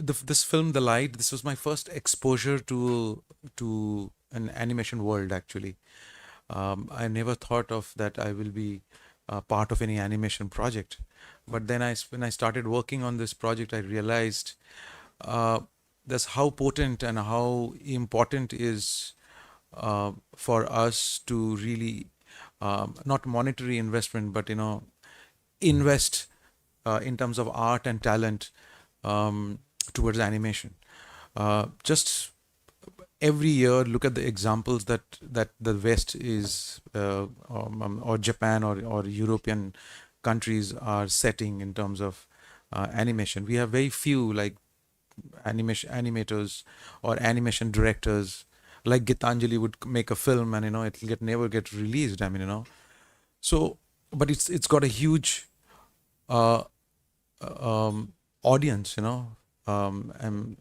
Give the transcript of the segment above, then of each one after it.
this film, The Light, this was my first exposure to an animation world. Actually, I never thought of that I will be part of any animation project. But then when I started working on this project, I realized uh, that's how potent and how important is for us to really not monetary investment, but invest in terms of art and talent towards animation. Just every year, look at the examples that the West is or Japan or European countries are setting in terms of animation. We have very few like animation animators or animation directors like Gitanjali would make a film and it'll never get released. I mean, so but it's got a huge uh, audience, and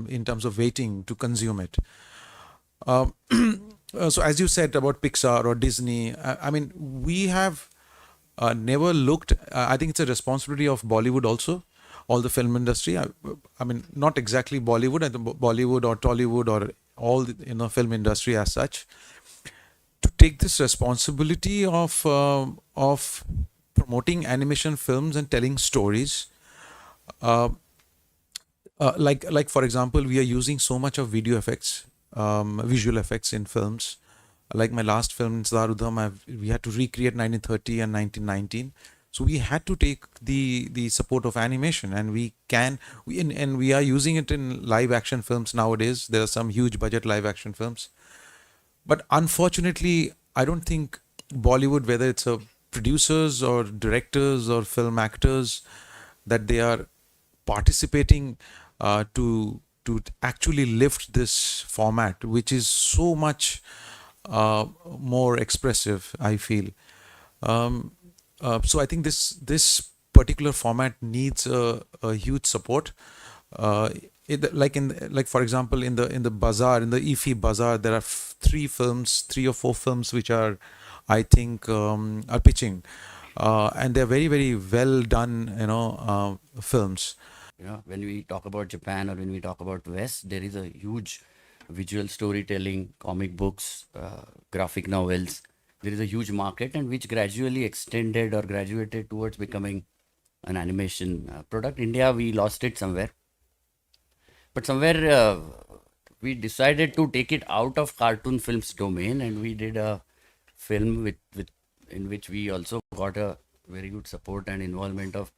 in terms of waiting to consume it. Um, so as you said about Pixar or Disney, I mean, we have never looked. I think it's a responsibility of Bollywood also, all the film industry. I mean, not exactly Bollywood, I think Bollywood or Tollywood or all the, film industry as such, to take this responsibility of promoting animation films and telling stories. Uh, like for example, we are using so much of video effects, visual effects in films. Like my last film, Sarudham, we had to recreate 1930 and 1919. So we had to take the support of animation, and and we are using it in live action films nowadays. There are some huge budget live action films, but unfortunately, I don't think Bollywood, whether it's a producers or directors or film actors, that they are participating to actually lift this format, which is so much more expressive, I feel. Um, so I think this particular format needs a huge support. Uh, like for example, in the bazaar, in the Iffi bazaar, there are three or four films which are, I think, are pitching, and they're very very well done, films. When we talk about Japan or when we talk about West, there is a huge visual storytelling, comic books, graphic novels. There is a huge market, and which gradually extended or graduated towards becoming an animation product. India, we lost it somewhere, but somewhere we decided to take it out of cartoon films domain, and we did a film with in which we also got a very good support and involvement of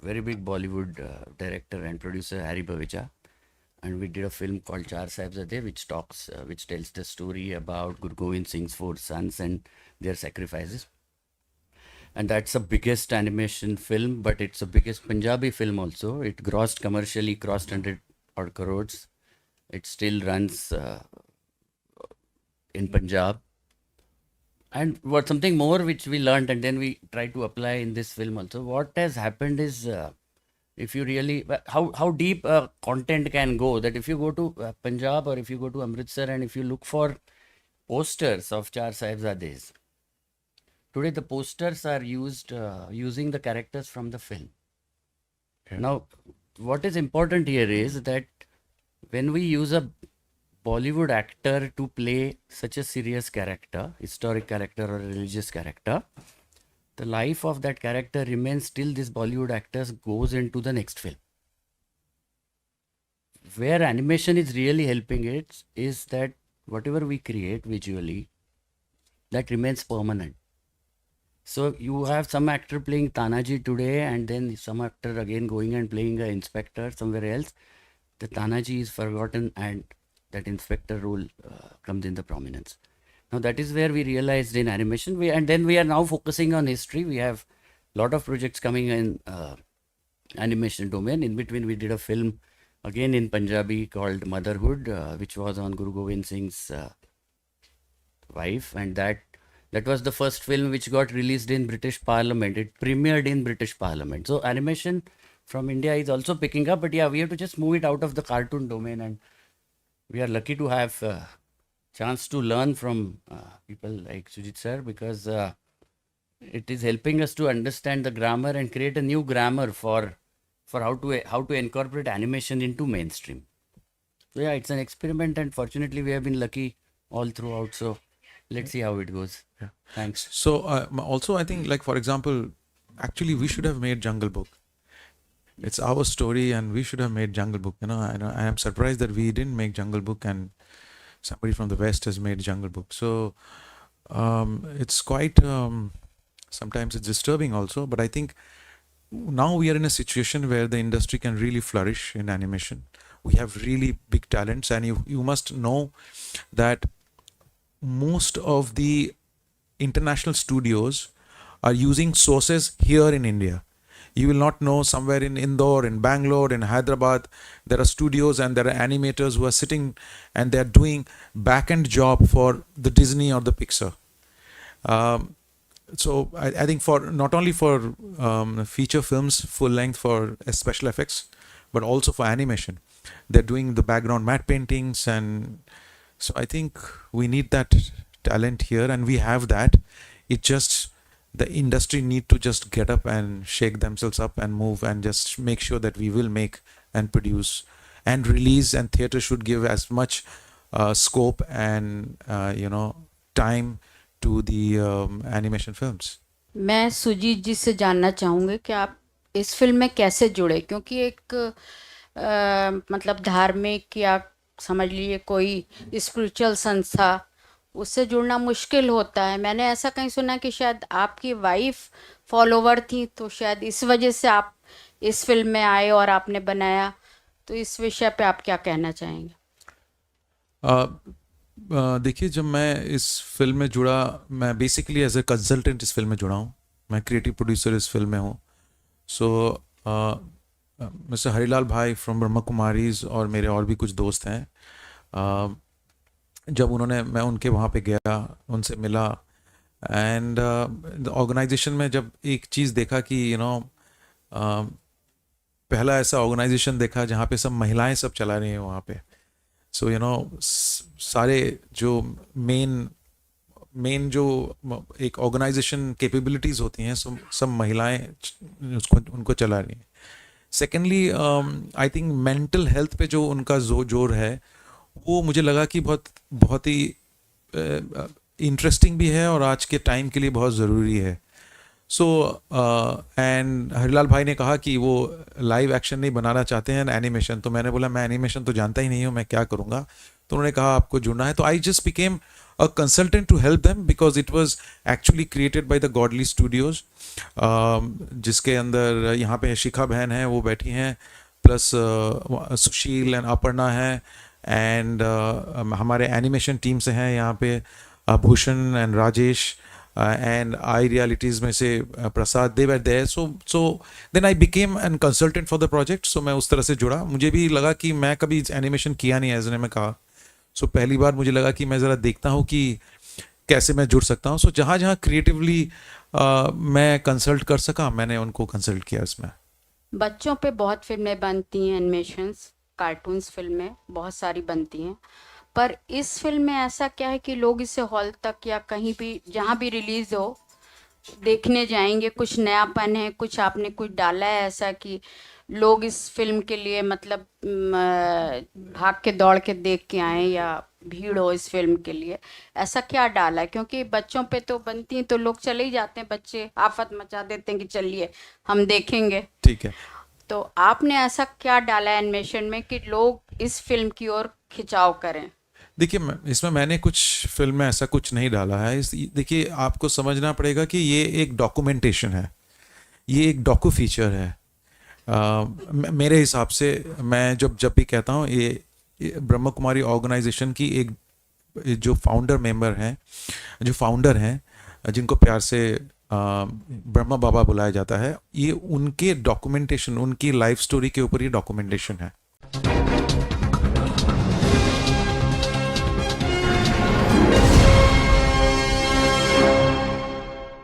very big Bollywood director and producer Harry Bavicha, and we did a film called Char Sahibzade, which tells the story about Guru Gobind Singh's four sons and their sacrifices. And that's the biggest animation film, but it's the biggest Punjabi film also. It grossed commercially, crossed 100 odd crores. It still runs in Punjab. And what something more which we learned and then we try to apply in this film also. What has happened is, if you really, how deep content can go, that if you go to Punjab or if you go to Amritsar and if you look for posters of Char Sahibzades, today the posters are used using the characters from the film. Yeah. Now, what is important here is that when we use a Bollywood actor to play such a serious character, historic character or religious character, the life of that character remains till this Bollywood actor goes into the next film. Where animation is really helping it is that whatever we create visually, that remains permanent. So you have some actor playing Tanaji today and then some actor again going and playing an inspector somewhere else. The Tanaji is forgotten and that inspector role comes in the prominence. Now that is where we realized in animation, and then we are now focusing on history. We have a lot of projects coming in animation domain. In between, we did a film again in Punjabi called Motherhood, which was on Guru Gobind Singh's wife, and that was the first film which got released in British Parliament. It premiered in British Parliament. So animation from India is also picking up, but yeah, we have to just move it out of the cartoon domain, and we are lucky to have chance to learn from people like Sujit sir, because it is helping us to understand the grammar and create a new grammar for for how to incorporate animation into mainstream. So yeah, it's an experiment, and fortunately, we have been lucky all throughout. So let's see how it goes. Yeah. Thanks. So also, I think, like for example, actually, we should have made Jungle Book. It's our story, and we should have made Jungle Book. I am surprised that we didn't make Jungle Book, and somebody from the West has made Jungle Book. So it's quite sometimes it's disturbing also. But I think now we are in a situation where the industry can really flourish in animation. We have really big talents, and you must know that most of the international studios are using sources here in India. You will not know somewhere in Indore, in Bangalore, in Hyderabad, there are studios and there are animators who are sitting and they are doing back end job for the Disney or the Pixar. So I think for not only for feature films, full length for special effects, but also for animation, they're doing the background matte paintings, and so I think we need that talent here, and we have that. It just the industry need to just get up and shake themselves up and move and just make sure that we will make and produce and release, and theater should give as much scope and time to the animation films. मैं सुजीत जी से जानना चाहूँगी कि आप इस film में कैसे जुड़े, क्योंकि एक मतलब धार्मिक या समझ लीजिए कोई स्पिरिचुअल संस्था, उससे जुड़ना मुश्किल होता है। मैंने ऐसा कहीं सुना कि शायद आपकी वाइफ फॉलोवर थी, तो शायद इस वजह से आप इस फिल्म में आए और आपने बनाया। तो इस विषय पे आप क्या कहना चाहेंगे? देखिए, जब मैं इस फिल्म में जुड़ा, मैं बेसिकली एज ए कंसल्टेंट इस फिल्म में जुड़ा हूँ। मैं क्रिएटिव प्रोड्यूसर इस फिल्म में हूँ। सो मिस्टर हरीलाल भाई फ्रॉम ब्रह्मा कुमारीज और मेरे और भी कुछ दोस्त हैं। जब मैं उनके वहाँ पे गया, उनसे मिला, एंड ऑर्गेनाइजेशन में जब एक चीज़ देखा कि पहला ऐसा ऑर्गेनाइजेशन देखा जहाँ पे सब महिलाएं सब चला रही हैं वहाँ पे। सो सारे जो मेन जो एक ऑर्गेनाइजेशन कैपेबिलिटीज़ होती हैं, सब महिलाएं उनको चला रही हैं। Secondly, I think mental health पे जो उनका जोर है, वो मुझे लगा कि बहुत ही इंटरेस्टिंग भी है और आज के टाइम के लिए बहुत ज़रूरी है। सो एंड हरिलाल भाई ने कहा कि वो लाइव एक्शन नहीं बनाना चाहते हैं, एनिमेशन। तो मैंने बोला मैं एनिमेशन तो जानता ही नहीं हूँ, मैं क्या करूँगा। तो उन्होंने कहा आपको जुड़ना है। तो I just became a consultant to help them, because it was actually created by the Godly Studios, जिसके अंदर यहाँ पे शिखा बहन है, वो बैठी हैं, प्लस सुशील एंड अपर्णा है, एंड हमारे एनिमेशन टीम से हैं यहाँ पे Bhushan and Rajesh, and I realities में से प्रसाद, they were there. So then I became an consultant for the project. So मैं उस तरह से जुड़ा। मुझे भी लगा कि मैं कभी एनिमेशन किया नहीं, एज ने मैं कहा। सो पहली बार मुझे लगा कि मैं ज़रा देखता हूँ कि कैसे मैं जुड़ सकता हूँ। सो जहाँ जहाँ क्रिएटिवली मैं कंसल्ट कर सका, मैंने उनको कंसल्ट किया इसमें। बच्चों पे बहुत फिल्में बनती हैं, एनिमेशंस, कार्टून्स फिल्में बहुत सारी बनती हैं, पर इस फिल्म में ऐसा क्या है कि लोग इसे हॉल तक या कहीं भी जहाँ भी रिलीज़ हो देखने जाएंगे? कुछ नयापन है, कुछ आपने कुछ डाला है ऐसा कि लोग इस फिल्म के लिए मतलब भाग के दौड़ के देख के आएँ या भीड़ हो इस फिल्म के लिए? ऐसा क्या डाला है? क्योंकि बच्चों पे तो बनती हैं तो लोग चले ही जाते हैं, बच्चे आफत मचा देते हैं कि चलिए हम देखेंगे। ठीक है। तो आपने ऐसा क्या डाला है एनिमेशन में कि लोग इस फिल्म की ओर खिंचाव करें? देखिए, इसमें मैंने कुछ फिल्म में ऐसा कुछ नहीं डाला है। देखिए, आपको समझना पड़ेगा कि ये एक डॉक्यूमेंटेशन है, ये एक डॉक्यू फीचर है। मेरे हिसाब से मैं जब भी कहता हूँ, ये ब्रह्मा कुमारी ऑर्गेनाइजेशन की एक जो फाउंडर हैं जिनको प्यार से ब्रह्मा बाबा बुलाया जाता है, ये उनके डॉक्यूमेंटेशन, उनकी लाइफ स्टोरी के ऊपर ये डॉक्यूमेंटेशन है।